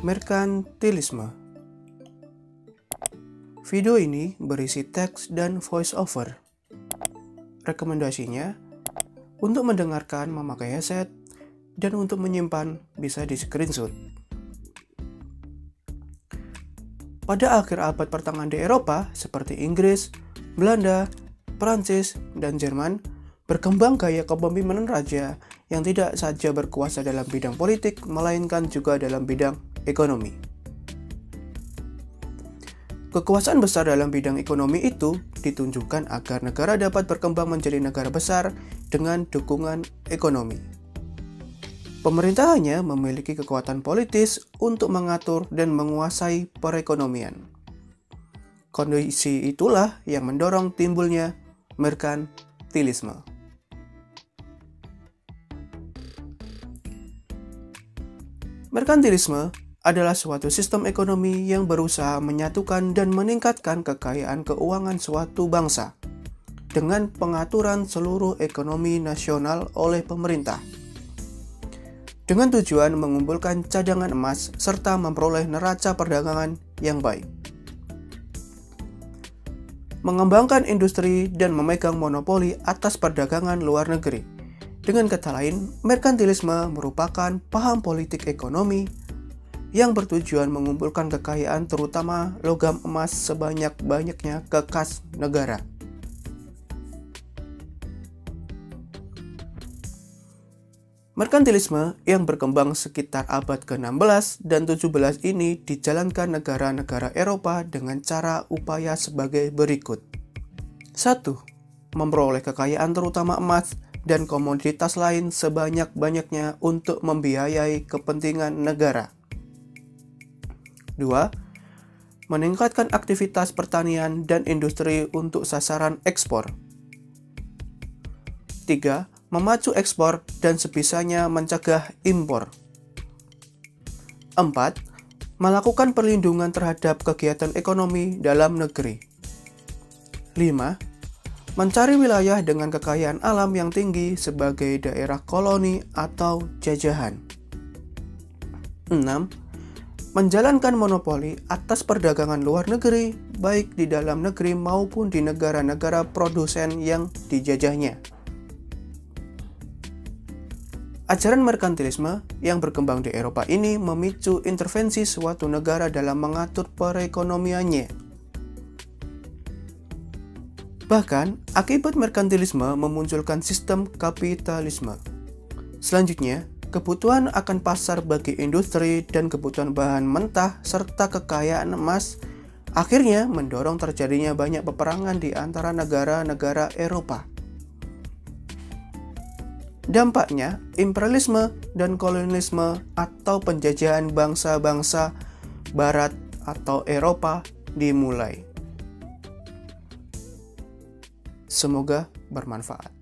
Merkantilisme. Video ini berisi teks dan voice over. Rekomendasinya, untuk mendengarkan memakai headset dan untuk menyimpan bisa di screenshot. Pada akhir abad pertengahan di Eropa, seperti Inggris, Belanda, Prancis, dan Jerman, berkembang gaya kepemimpinan raja yang tidak saja berkuasa dalam bidang politik, melainkan juga dalam bidang ekonomi. Kekuasaan besar dalam bidang ekonomi itu ditunjukkan agar negara dapat berkembang menjadi negara besar dengan dukungan ekonomi. Pemerintahannya memiliki kekuatan politis untuk mengatur dan menguasai perekonomian. Kondisi itulah yang mendorong timbulnya merkantilisme. Merkantilisme adalah suatu sistem ekonomi yang berusaha menyatukan dan meningkatkan kekayaan keuangan suatu bangsa dengan pengaturan seluruh ekonomi nasional oleh pemerintah, dengan tujuan mengumpulkan cadangan emas serta memperoleh neraca perdagangan yang baik, mengembangkan industri dan memegang monopoli atas perdagangan luar negeri. Dengan kata lain, merkantilisme merupakan paham politik ekonomi yang bertujuan mengumpulkan kekayaan terutama logam emas sebanyak-banyaknya ke kas negara. Merkantilisme yang berkembang sekitar abad ke-16 dan 17 ini dijalankan negara-negara Eropa dengan cara upaya sebagai berikut. 1. Memperoleh kekayaan terutama emas dan komoditas lain sebanyak-banyaknya untuk membiayai kepentingan negara. 2. Meningkatkan aktivitas pertanian dan industri untuk sasaran ekspor. 3. Memacu ekspor dan sebisanya mencegah impor. 4. Melakukan perlindungan terhadap kegiatan ekonomi dalam negeri. 5. Mencari wilayah dengan kekayaan alam yang tinggi sebagai daerah koloni atau jajahan. 6. Menjalankan monopoli atas perdagangan luar negeri, baik di dalam negeri maupun di negara-negara produsen yang dijajahnya. Ajaran merkantilisme yang berkembang di Eropa ini memicu intervensi suatu negara dalam mengatur perekonomiannya. Bahkan, akibat merkantilisme memunculkan sistem kapitalisme. Selanjutnya, kebutuhan akan pasar bagi industri dan kebutuhan bahan mentah serta kekayaan emas akhirnya mendorong terjadinya banyak peperangan di antara negara-negara Eropa. Dampaknya, imperialisme dan kolonialisme atau penjajahan bangsa-bangsa Barat atau Eropa dimulai. Semoga bermanfaat.